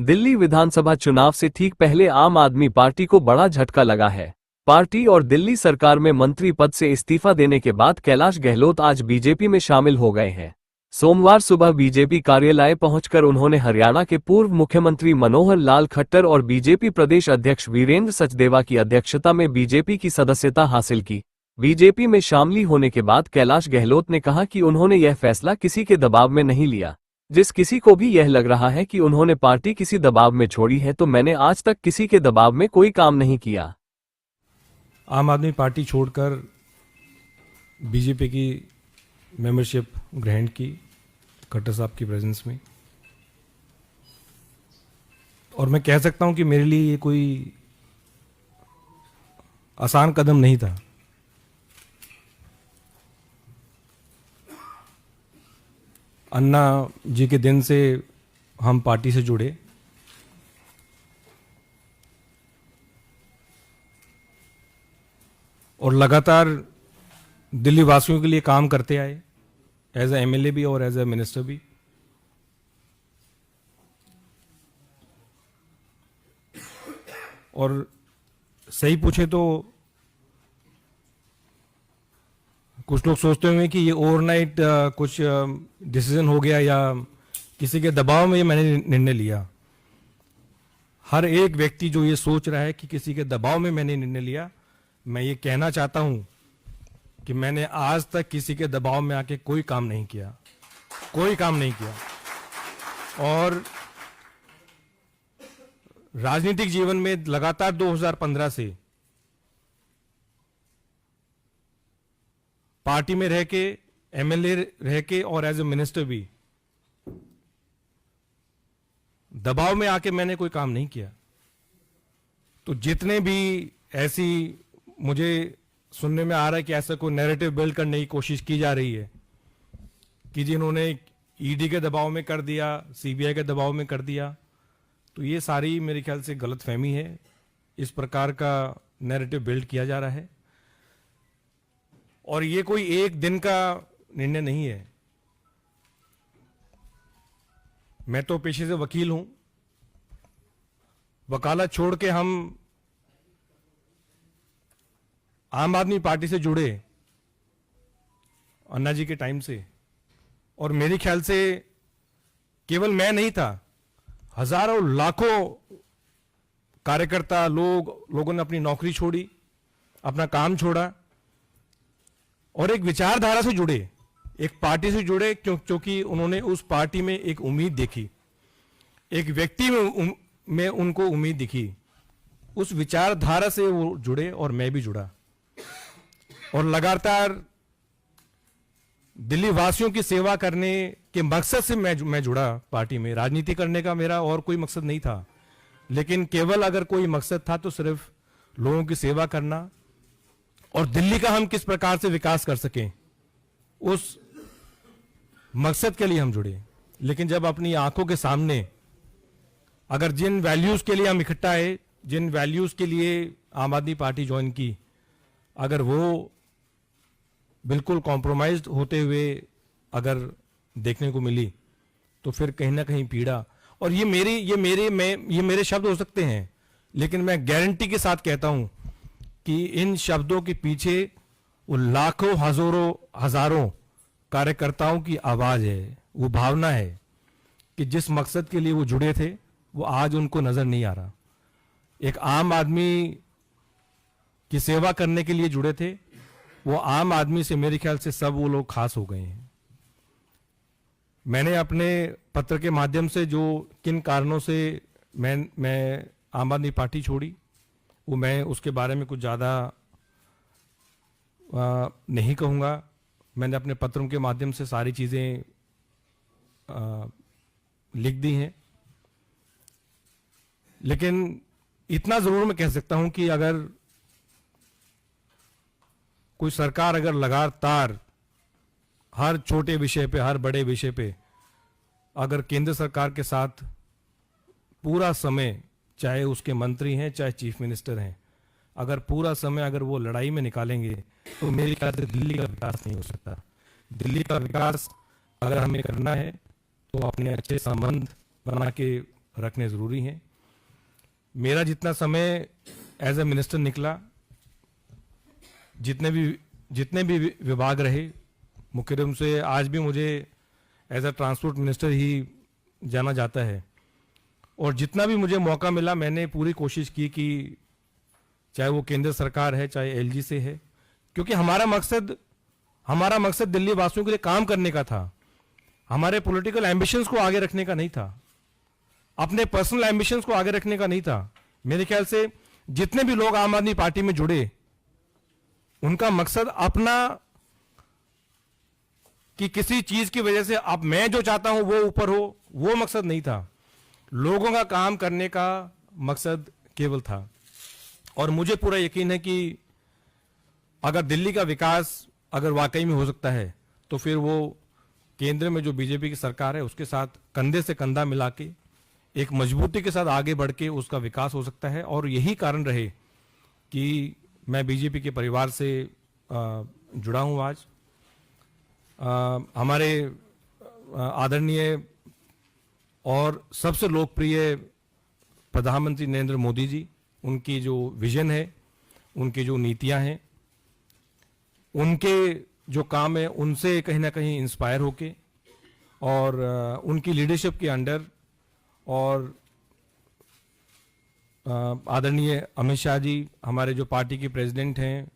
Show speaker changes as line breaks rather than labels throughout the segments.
दिल्ली विधानसभा चुनाव से ठीक पहले आम आदमी पार्टी को बड़ा झटका लगा है। पार्टी और दिल्ली सरकार में मंत्री पद से इस्तीफा देने के बाद कैलाश गहलोत आज बीजेपी में शामिल हो गए हैं। सोमवार सुबह बीजेपी कार्यालय पहुंचकर उन्होंने हरियाणा के पूर्व मुख्यमंत्री मनोहर लाल खट्टर और बीजेपी प्रदेश अध्यक्ष वीरेंद्र सचदेवा की अध्यक्षता में बीजेपी की सदस्यता हासिल की। बीजेपी में शामिल होने के बाद कैलाश गहलोत ने कहा कि उन्होंने यह फैसला किसी के दबाव में नहीं लिया। जिस किसी को भी यह लग रहा है कि उन्होंने पार्टी किसी दबाव में छोड़ी है, तो मैंने आज तक किसी के दबाव में कोई काम नहीं किया।
आम आदमी पार्टी छोड़कर बीजेपी की मेंबरशिप ग्रहण की खट्टर साहब की प्रेजेंस में, और मैं कह सकता हूं कि मेरे लिए ये कोई आसान कदम नहीं था। अन्ना जी के दिन से हम पार्टी से जुड़े और लगातार दिल्ली वासियों के लिए काम करते आए, एज ए एमएलए भी और एज ए मिनिस्टर भी। और सही पूछे तो कुछ लोग सोचते होंगे कि ये ओवरनाइट कुछ डिसीजन हो गया या किसी के दबाव में ये मैंने निर्णय लिया। हर एक व्यक्ति जो ये सोच रहा है कि किसी के दबाव में मैंने निर्णय लिया, मैं ये कहना चाहता हूं कि मैंने आज तक किसी के दबाव में आके कोई काम नहीं किया, कोई काम नहीं किया। और राजनीतिक जीवन में लगातार 2015 से पार्टी में रह के, एमएलए रह के और एज ए मिनिस्टर भी दबाव में आके मैंने कोई काम नहीं किया। तो जितने भी ऐसी मुझे सुनने में आ रहा है कि ऐसा कोई नैरेटिव बिल्ड करने की कोशिश की जा रही है कि जिन्होंने ईडी के दबाव में कर दिया, सीबीआई के दबाव में कर दिया, तो ये सारी मेरे ख्याल से गलतफहमी है। इस प्रकार का नैरेटिव बिल्ड किया जा रहा है और ये कोई एक दिन का निर्णय नहीं है। मैं तो पेशे से वकील हूं। वकालत छोड़ के हम आम आदमी पार्टी से जुड़े अन्ना जी के टाइम से, और मेरे ख्याल से केवल मैं नहीं था, हजारों लाखों कार्यकर्ता लोगों ने अपनी नौकरी छोड़ी, अपना काम छोड़ा और एक विचारधारा से जुड़े, एक पार्टी से जुड़े, क्योंकि उन्होंने उस पार्टी में एक उम्मीद देखी, एक व्यक्ति में उनको उम्मीद दिखी। उस विचारधारा से वो जुड़े और मैं भी जुड़ा और लगातार दिल्ली वासियों की सेवा करने के मकसद से मैं जुड़ा पार्टी में। राजनीति करने का मेरा और कोई मकसद नहीं था, लेकिन केवल अगर कोई मकसद था तो सिर्फ लोगों की सेवा करना और दिल्ली का हम किस प्रकार से विकास कर सकें, उस मकसद के लिए हम जुड़े। लेकिन जब अपनी आंखों के सामने अगर जिन वैल्यूज के लिए हम इकट्ठा आए, जिन वैल्यूज के लिए आम आदमी पार्टी ज्वाइन की, अगर वो बिल्कुल कॉम्प्रोमाइज्ड होते हुए अगर देखने को मिली, तो फिर कहीं ना कहीं पीड़ा। और ये मेरे शब्द हो सकते हैं, लेकिन मैं गारंटी के साथ कहता हूं कि इन शब्दों के पीछे वो लाखों हजारों कार्यकर्ताओं की आवाज है, वो भावना है कि जिस मकसद के लिए वो जुड़े थे वो आज उनको नजर नहीं आ रहा। एक आम आदमी की सेवा करने के लिए जुड़े थे, वो आम आदमी से मेरे ख्याल से सब वो लोग खास हो गए हैं। मैंने अपने पत्र के माध्यम से जो किन कारणों से मैं आम आदमी पार्टी छोड़ी, वो मैं उसके बारे में कुछ ज़्यादा नहीं कहूँगा। मैंने अपने पत्रों के माध्यम से सारी चीज़ें लिख दी हैं, लेकिन इतना ज़रूर मैं कह सकता हूँ कि अगर कोई सरकार अगर लगातार हर छोटे विषय पे, हर बड़े विषय पे अगर केंद्र सरकार के साथ पूरा समय, चाहे उसके मंत्री हैं चाहे चीफ मिनिस्टर हैं, अगर पूरा समय अगर वो लड़ाई में निकालेंगे, तो मेरे ख्याल से दिल्ली का विकास नहीं हो सकता। दिल्ली का विकास अगर हमें करना है तो अपने अच्छे संबंध बना के रखने ज़रूरी हैं। मेरा जितना समय एज ए मिनिस्टर निकला, जितने भी विभाग रहे, मुख्य रूप से आज भी मुझे एज ए ट्रांसपोर्ट मिनिस्टर ही जाना जाता है, और जितना भी मुझे मौका मिला मैंने पूरी कोशिश की कि चाहे वो केंद्र सरकार है, चाहे एलजी से है, क्योंकि हमारा मकसद दिल्ली वासियों के लिए काम करने का था। हमारे पॉलिटिकल एम्बिशंस को आगे रखने का नहीं था, अपने पर्सनल एम्बिशंस को आगे रखने का नहीं था। मेरे ख्याल से जितने भी लोग आम आदमी पार्टी में जुड़े, उनका मकसद अपना, कि किसी चीज की वजह से अब मैं जो चाहता हूं वो ऊपर हो, वो मकसद नहीं था। लोगों का काम करने का मकसद केवल था। और मुझे पूरा यकीन है कि अगर दिल्ली का विकास अगर वाकई में हो सकता है, तो फिर वो केंद्र में जो बीजेपी की सरकार है उसके साथ कंधे से कंधा मिला के एक मजबूती के साथ आगे बढ़ के उसका विकास हो सकता है। और यही कारण रहे कि मैं बीजेपी के परिवार से जुड़ा हूं आज। हमारे आदरणीय और सबसे लोकप्रिय प्रधानमंत्री नरेंद्र मोदी जी, उनकी जो विजन है, उनकी जो नीतियां हैं, उनके जो काम है, उनसे कहीं ना कहीं इंस्पायर होके और उनकी लीडरशिप के अंडर, और आदरणीय अमित शाह जी, हमारे जो पार्टी के प्रेसिडेंट हैं,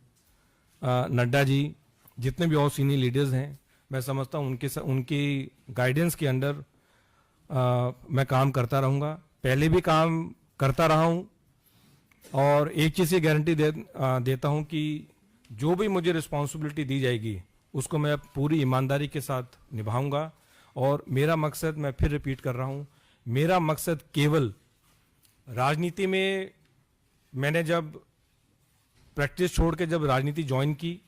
नड्डा जी, जितने भी और सीनियर लीडर्स हैं, मैं समझता हूँ उनकी गाइडेंस के अंडर मैं काम करता रहूँगा। पहले भी काम करता रहा हूँ, और एक चीज़ की गारंटी देता हूँ कि जो भी मुझे रिस्पॉन्सिबिलिटी दी जाएगी उसको मैं पूरी ईमानदारी के साथ निभाऊंगा। और मेरा मकसद, मैं फिर रिपीट कर रहा हूँ, मेरा मकसद केवल राजनीति में, मैंने जब प्रैक्टिस छोड़ के जब राजनीति ज्वाइन की,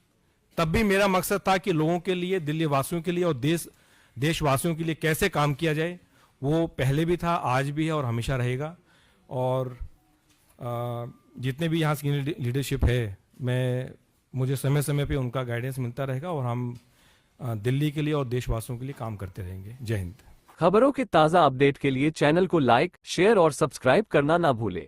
तब भी मेरा मकसद था कि लोगों के लिए, दिल्ली वासियों के लिए और देशवासियों के लिए कैसे काम किया जाए। वो पहले भी था, आज भी है और हमेशा रहेगा। और जितने भी यहाँ सीनियर लीडरशिप है, मुझे समय समय पे उनका गाइडेंस मिलता रहेगा, और हम दिल्ली के लिए और देशवासियों के लिए काम करते रहेंगे। जय हिंद।
खबरों के ताज़ा अपडेट के लिए चैनल को लाइक, शेयर और सब्सक्राइब करना ना भूलें।